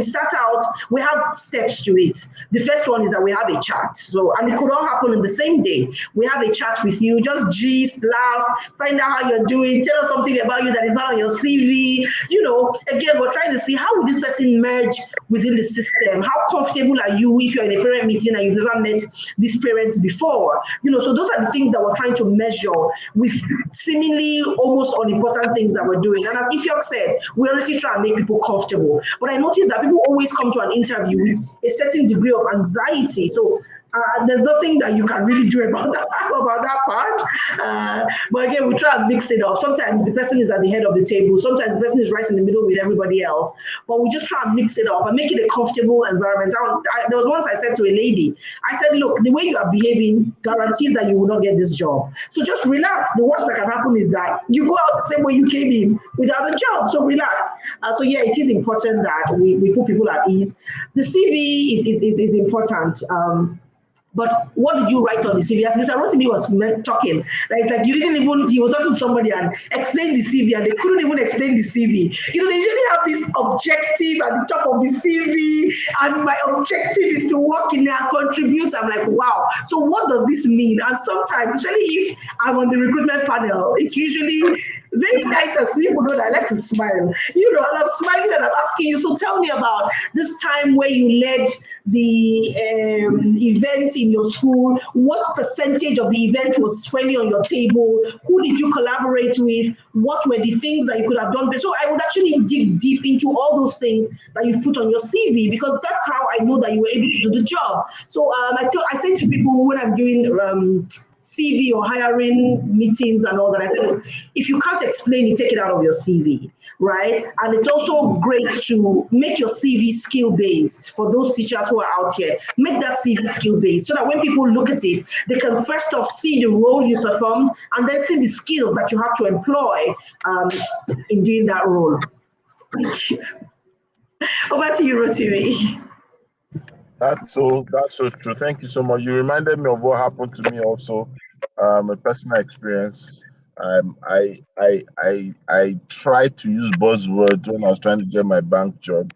we have steps to it. The first one is that we have a chat. So, and it could all happen in the same day. We have a chat with you, just gist, laugh, find out how you're doing, tell us something about you that is not on your CV. Again, we're trying to see how will this person merge within the system? How comfortable are you if you're in a parent meeting and you've never met these parents before? So those are the things that we're trying to measure with seemingly almost unimportant things that we're doing. And as Ifyok said, we honestly try and make people comfortable. But I notice that people always come to an interview with a certain degree of anxiety. So there's nothing that you can really do about that part. But again, we try and mix it up. Sometimes the person is at the head of the table. Sometimes the person is right in the middle with everybody else. But we just try and mix it up and make it a comfortable environment. There was once I said to a lady, I said, look, the way you are behaving guarantees that you will not get this job. So just relax. The worst that can happen is that you go out the same way you came in without a job. So relax. So yeah, it is important that we put people at ease. The CV is important. but what did you write on the CV? As Mr. Rotimi was talking, that it's like you didn't even, he was talking to somebody and explained the CV and they couldn't even explain the CV. You know, they usually have this objective at the top of the CV, and my objective is to work in there and contribute. I'm like, wow. So what does this mean? And sometimes, especially if I'm on the recruitment panel, it's usually very nice as people know that I like to smile. You know, and I'm smiling and I'm asking you, so tell me about this time where you led the event in your school. What percentage of the event was squarely on your table? Who did you collaborate with? What were the things that you could have done better? So I would actually dig deep into all those things that you've put on your CV, because that's how I know that you were able to do the job. So I say to people when I'm doing CV or hiring meetings and all that, I said, if you can't explain it, take it out of your CV, right? And it's also great to make your CV skill based for those teachers who are out here. Make that CV skill based so that when people look at it, they can first off see the role you performed and then see the skills that you have to employ in doing that role. Over to you, Rotimi. That's so true. Thank you so much. You reminded me of what happened to me also, a personal experience. I tried to use buzzwords when I was trying to get my bank job.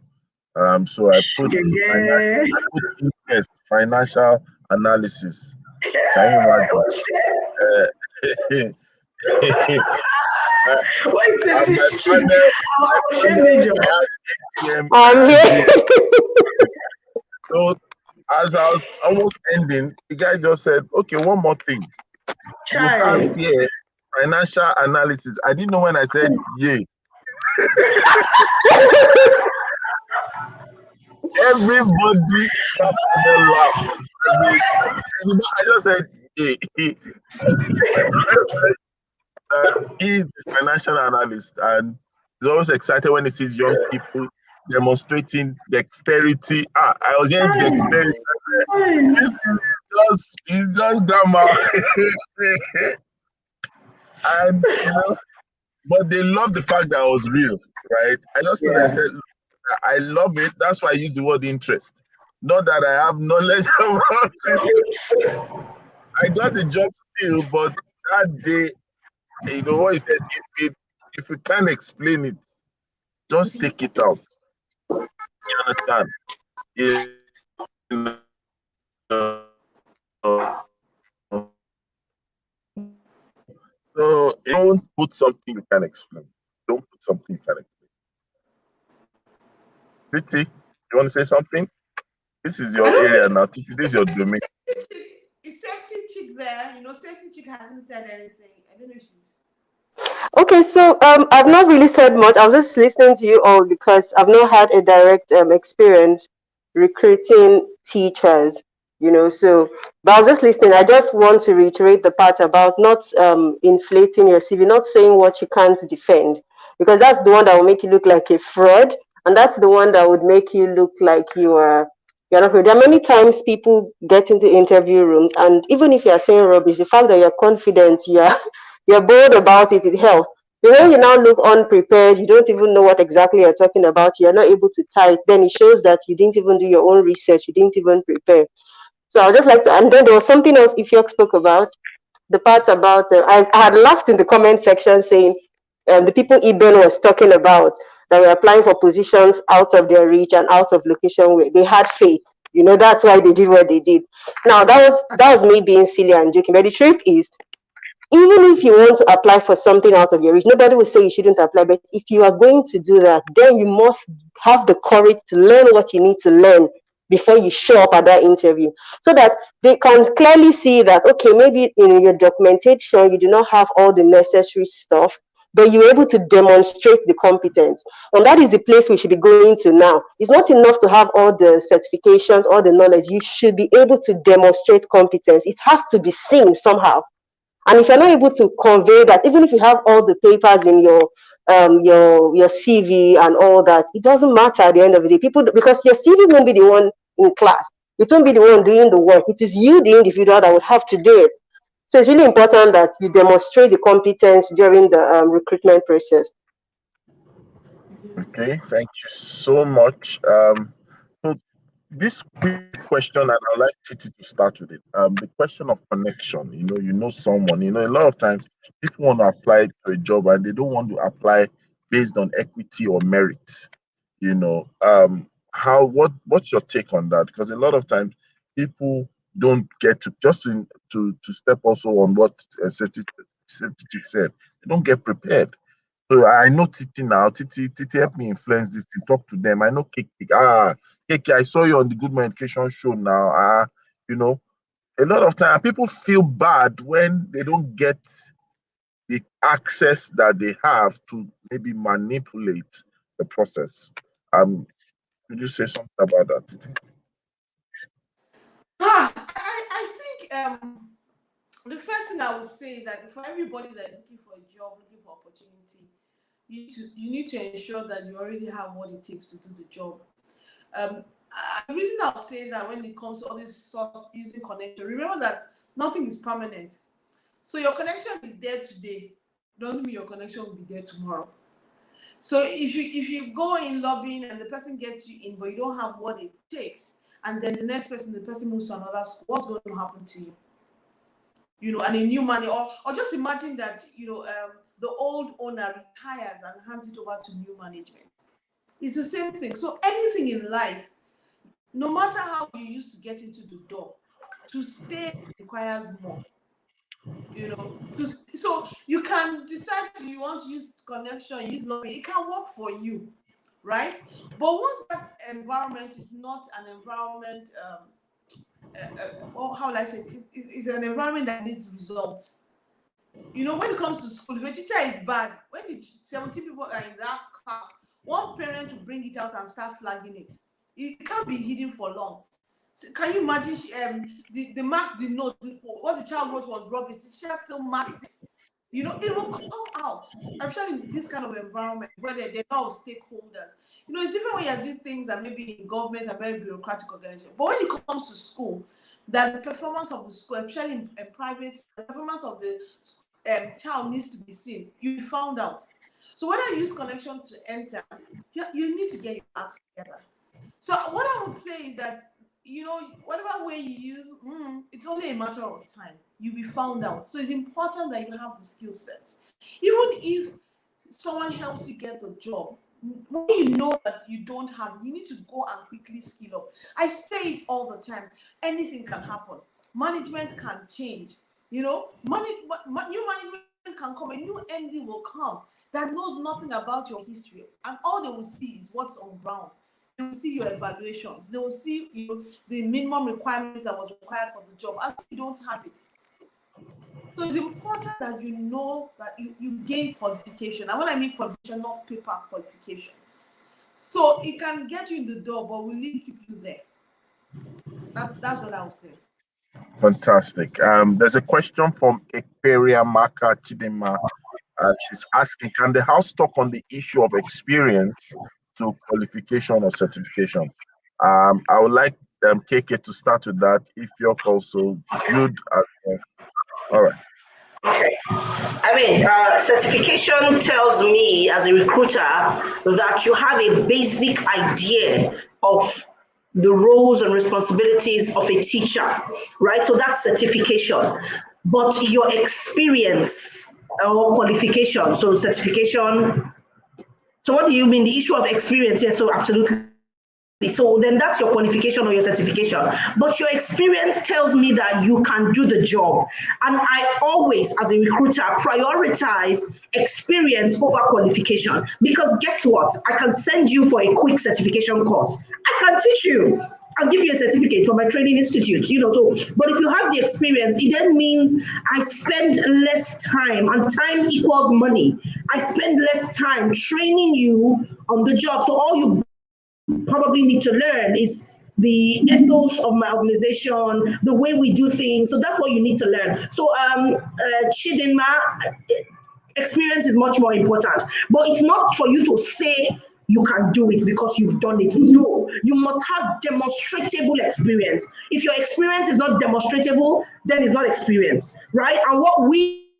So I put interest, financial analysis. Can you imagine? What is And I'm here. So as I was almost ending, the guy just said, "Okay, one more thing. You have here financial analysis." I didn't know when I said yay. Everybody laughed. I just said yay. He's a financial analyst and he's always excited when he sees young people demonstrating dexterity. I was hearing dexterity. It's just grammar. And but they love the fact that I was real, right? I just I said, I love it. That's why I use the word interest. Not that I have knowledge about it. I got the job still, but that day, you know what he said, if you can't explain it, just take it out. You understand? So don't put something you can explain. Don't put something you can explain. Pretty, you want to say something? This is your area now. This is your domain. Is Safety Chick there? You know, Safety Chick hasn't said anything. I don't know if she's. Okay, so I've not really said much. I was just listening to you all because I've not had a direct experience recruiting teachers, So, but I was just listening. I just want to reiterate the part about not inflating your CV, not saying what you can't defend, because that's the one that will make you look like a fraud, and that's the one that would make you look like you're not. There are many times people get into interview rooms, and even if you are saying rubbish, the fact that you're confident, you're bold about it, it helps. But when you now look unprepared, you don't even know what exactly you're talking about, you're not able to type, then it shows that you didn't even do your own research, you didn't even prepare. So I'd just like to, and then there was something else Ifyok spoke about, the part about, I had laughed in the comment section saying the people Eben was talking about that were applying for positions out of their reach and out of location where they had faith. That's why they did what they did. Now that was me being silly and joking, but the truth is, even if you want to apply for something out of your reach, nobody will say you shouldn't apply. But if you are going to do that, then you must have the courage to learn what you need to learn before you show up at that interview, so that they can clearly see that, okay, maybe in your documentation, you do not have all the necessary stuff, but you're able to demonstrate the competence. And that is the place we should be going to now. It's not enough to have all the certifications, all the knowledge. You should be able to demonstrate competence. It has to be seen somehow. And if you're not able to convey that, even if you have all the papers in your CV and all that, it doesn't matter at the end of the day. People, because your CV won't be the one in class. It won't be the one doing the work. It is you, the individual, that would have to do it. So it's really important that you demonstrate the competence during the recruitment process. Okay, thank you so much. So this quick question, and I'd like Titi to start with it. The question of connection. You know someone. A lot of times people want to apply to a job and they don't want to apply based on equity or merit. What's your take on that? Because a lot of times people don't get to to step also on what safety said. They don't get prepared. So I know Titi now. Titi help me influence this to talk to them. I know Keke, I saw you on the Good Morning Education show now. You know, a lot of time people feel bad when they don't get the access that they have to maybe manipulate the process. Could you say something about that, Titi? I think the first thing I would say is that for everybody that is looking for a job, looking for opportunity, you need to ensure that you already have what it takes to do the job. The reason I'll say that when it comes to all this source using connection, remember that nothing is permanent. So your connection is there today, doesn't mean your connection will be there tomorrow. So if you go in lobbying and the person gets you in, but you don't have what it takes, and then the person moves to another school, what's going to happen to you? And a new money, or just imagine that the old owner retires and hands it over to new management. It's the same thing. So anything in life, no matter how you used to get into the door, to stay requires more. So you can decide you want to use connection, use lobbying. It can work for you, right? But once that environment is not an environment, or how will I say it, it's an environment that needs results. When it comes to school, if a teacher is bad, when the 70 people are in that class, one parent will bring it out and start flagging it. It can't be hidden for long. So can you imagine the mark, the note, what the child wrote was rubbish, the teacher still marked it. It will come out. I'm sure in this kind of environment where they're not stakeholders. It's different when you're doing things that maybe in government and very bureaucratic organization. But when it comes to school, that the performance of the school, especially in private, the performance of the child needs to be seen. You'll be found out. So when I use connection to enter, you need to get your acts together. So what I would say is that, whatever way you use, it's only a matter of time. You'll be found out. So it's important that you have the skill sets. Even if someone helps you get the job, when you know that you don't have, you need to go and quickly skill up. I say it all the time. Anything can happen. Management can change. New management can come. A new MD will come that knows nothing about your history, and all they will see is what's on ground. They will see your evaluations. They will see the minimum requirements that was required for the job, as you don't have it. So it's important that you know that you gain qualification. And when I mean qualification, not paper qualification. So it can get you in the door, but will it keep you there? That's what I would say. Fantastic. There's a question from Ekperia Maka Chidema. She's asking, can the house talk on the issue of experience to qualification or certification? I would like KK to start with that, if you're also good as well. All right. Okay. I mean, certification tells me as a recruiter that you have a basic idea of the roles and responsibilities of a teacher, right? So that's certification. But your experience or qualification, so certification. So what do you mean? The issue of experience? Yes, so absolutely. So then that's your qualification or your certification. But your experience tells me that you can do the job. And I always, as a recruiter, prioritize experience over qualification. Because guess what? I can send you for a quick certification course. I can teach you. I'll give you a certificate from my training institute, but if you have the experience, it then means I spend less time, and time equals money. I spend less time training you on the job. So all you probably need to learn is the ethos of my organization, the way we do things. So that's what you need to learn. So Chidinma, experience is much more important. But it's not for you to say you can do it because you've done it. No, you must have demonstrable experience. If your experience is not demonstrable, then it's not experience, right? And what we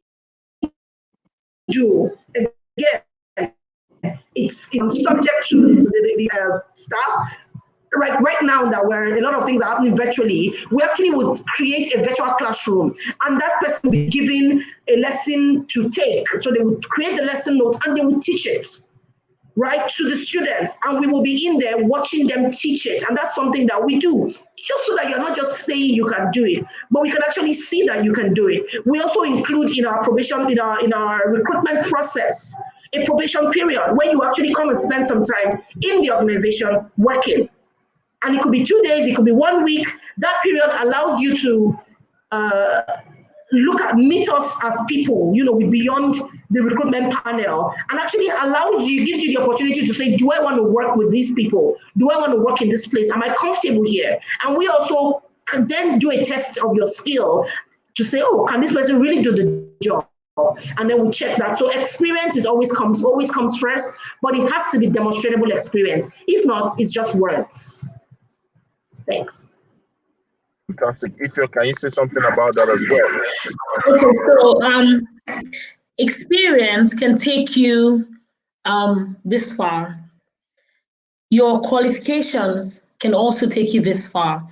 do, again, it's subject to the staff. right now that where a lot of things are happening virtually, we actually would create a virtual classroom, and that person will be given a lesson to take. So they would create the lesson notes and they would teach it, right, to the students, and we will be in there watching them teach it. And that's something that we do just so that you're not just saying you can do it, but we can actually see that you can do it. We also include in our probation, in our recruitment process, a probation period where you actually come and spend some time in the organization working. And it could be 2 days, it could be 1 week. That period allows you to meet us as people, beyond the recruitment panel, and actually gives you the opportunity to say, do I want to work with these people? Do I want to work in this place? Am I comfortable here? And we also can then do a test of your skill to say, oh, can this person really do the job? And then we check that. So experience always comes first, but it has to be demonstrable experience. If not, it's just words. Thanks. Fantastic. Ifyo, can you say something about that as well? Okay, so experience can take you this far. Your qualifications can also take you this far,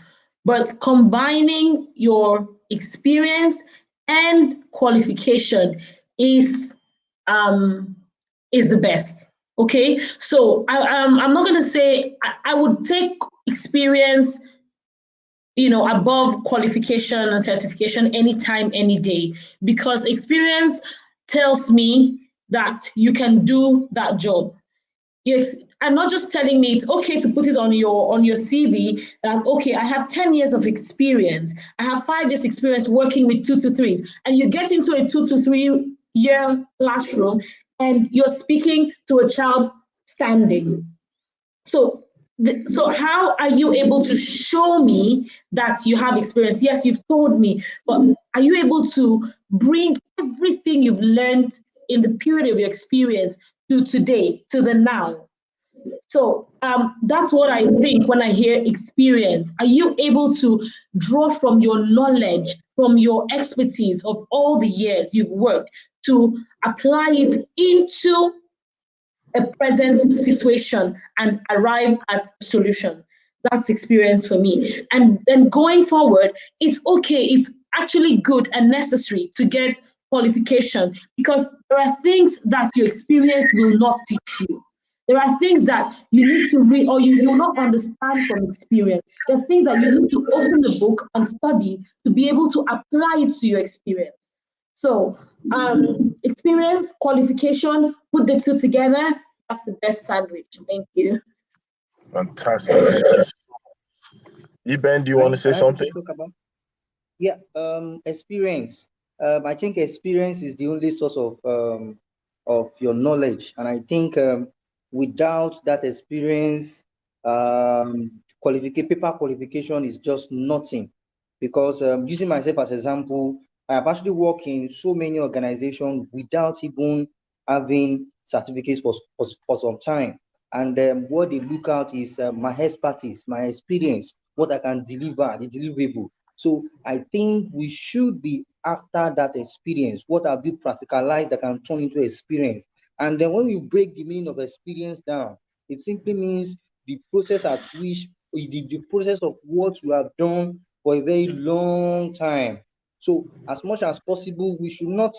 but combining your experience and qualification is the best. Okay, so I'm not going to say I would take experience, above qualification and certification anytime, any day, because experience tells me that you can do that job. I'm not just telling me it's okay to put it on your CV that, okay, I have 10 years of experience. I have 5 years experience working with 2 to 3s. And you get into a 2 to 3 year classroom and you're speaking to a child standing. So how are you able to show me that you have experience? Yes, you've told me, but are you able to bring everything you've learned in the period of your experience to today, to the now? So that's what I think when I hear experience. Are you able to draw from your knowledge, from your expertise of all the years you've worked, to apply it into a present situation and arrive at a solution? That's experience for me. And then going forward, it's okay, it's actually good and necessary to get qualification, because there are things that your experience will not teach you. There are things that you need to read or you will not understand from experience. There are things that you need to open the book and study to be able to apply it to your experience. So experience, qualification, put the two together, that's the best sandwich. Thank you. Fantastic. Eben, do you want to say something? Yeah, experience. I think experience is the only source of your knowledge, and I think without that experience, paper qualification is just nothing. Because using myself as example, I have actually worked in so many organizations without even having certificates for some time. And what they look at is my expertise, my experience, what I can deliver, the deliverable. So I think we should be after that experience. What have you practicalized that can turn into experience? And then when you break the meaning of experience down, it simply means the process at which the process of what you have done for a very long time. So as much as possible, we should not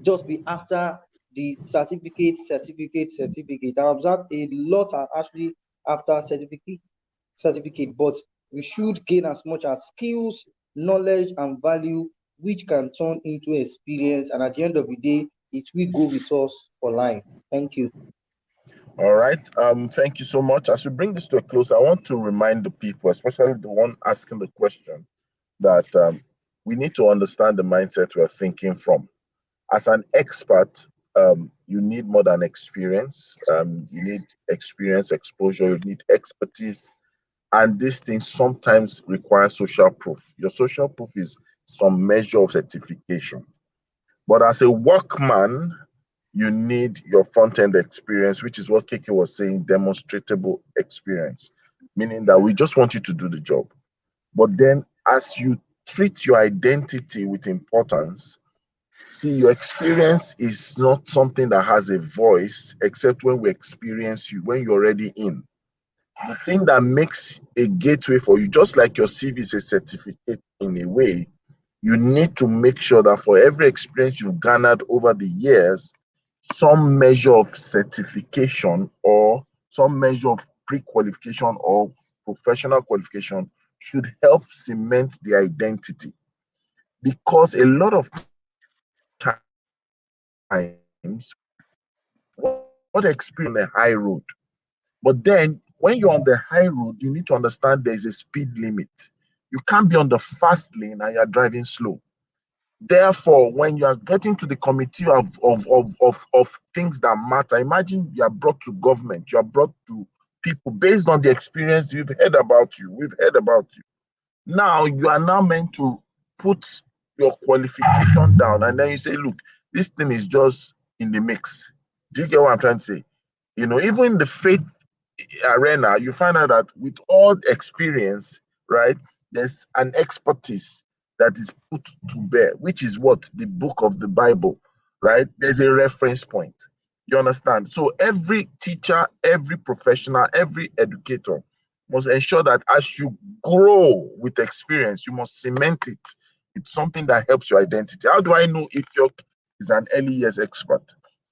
just be after the certificate. I observe a lot are actually after certificate, but we should gain as much as skills, knowledge, and value, which can turn into experience. And at the end of the day, it will go with us for life. Thank you. All right. Thank you so much. As we bring this to a close, I want to remind the people, especially the one asking the question, that we need to understand the mindset we're thinking from. As an expert, you need more than experience. You need experience, exposure, you need expertise. And these things sometimes require social proof. Your social proof is some measure of certification. But as a workman, you need your front-end experience, which is what Keke was saying, demonstrable experience, meaning that we just want you to do the job. But then as you treat your identity with importance, see, your experience is not something that has a voice, except when we experience you, when you're already in. the thing that makes a gateway for you, just like your CV is a certificate in a way, you need to make sure that for every experience you've garnered over the years, some measure of certification or some measure of pre-qualification or professional qualification should help cement the identity. Because a lot of times, what experience on a high road, but then when you're on the high road, you need to understand there's a speed limit. You can't be on the fast lane and you're driving slow. Therefore, when you are getting to the committee of things that matter, imagine you are brought to government, you are brought to people based on the experience we've heard about you. Now you are now meant to put your qualification down, and then you say, look, this thing is just in the mix. Do you get what I'm trying to say? You know, even in the faith arena, you find out that with all experience, right, there's an expertise that is put to bear, which is what the book of the Bible, right? There's a reference point. You understand? So every teacher, every professional, every educator must ensure that as you grow with experience, you must cement it. It's something that helps your identity. How do I know if your is an early years expert?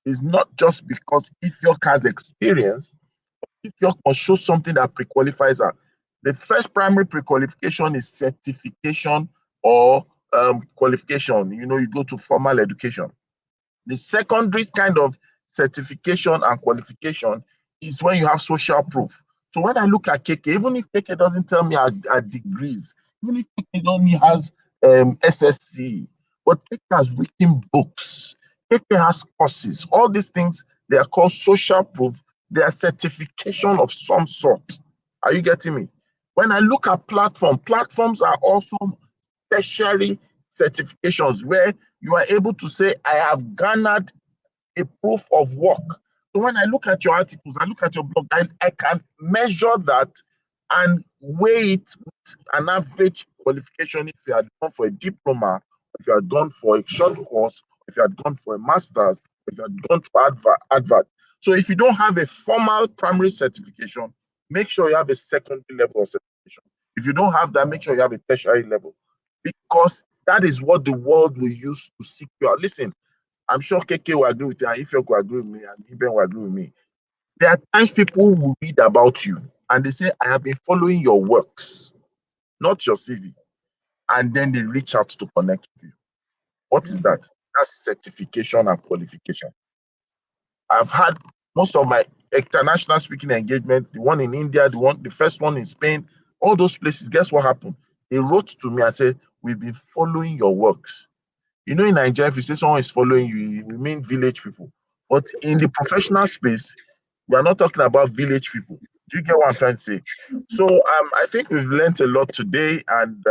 It's not just because if your has experience, if you must show something that pre-qualifies her. The first primary pre-qualification is certification or qualification. You know, you go to formal education. The secondary kind of certification and qualification is when you have social proof. So when I look at KK, even if KK doesn't tell me our degrees, even if KK only has SSC, but KK has written books, KK has courses, all these things, they are called social proof. They are certification of some sort. Are you getting me? When I look at platforms are also tertiary certifications where you are able to say, I have garnered a proof of work. So when I look at your articles, I look at your blog, I can measure that and weigh it with an average qualification if you are done for a diploma, if you are done for a short course, if you are done for a master's, if you are done for advert. So if you don't have a formal primary certification, make sure you have a secondary level of certification. If you don't have that, make sure you have a tertiary level, because that is what the world will use to seek you out. Listen, I'm sure KK will agree with you, and Ifyok will agree with me, and Iben will agree with me. There are times people will read about you and they say, I have been following your works, not your CV. And then they reach out to connect with you. What is that? That's certification and qualification. I've had most of my international speaking engagement, the one in India, the first one in Spain, all those places. Guess what happened? They wrote to me and said, we've been following your works. You know, in Nigeria, if you say someone is following you, we mean village people. But in the professional space, we are not talking about village people. Do you get what I'm trying to say? So I think we've learned a lot today, and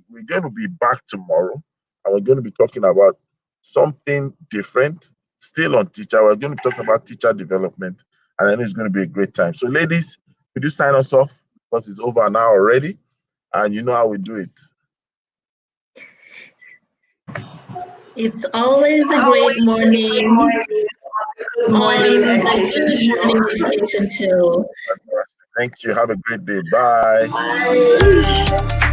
we're going to be back tomorrow, and we're going to be talking about something different, still on teacher. We're going to be talking about teacher development, and I know it's going to be a great time. So, ladies, could you sign us off? Because it's over an hour already, and you know how we do it. It's always a great morning. Good morning, On the education Good show. Morning Education Show. Thank you. Have a great day. Bye. Bye.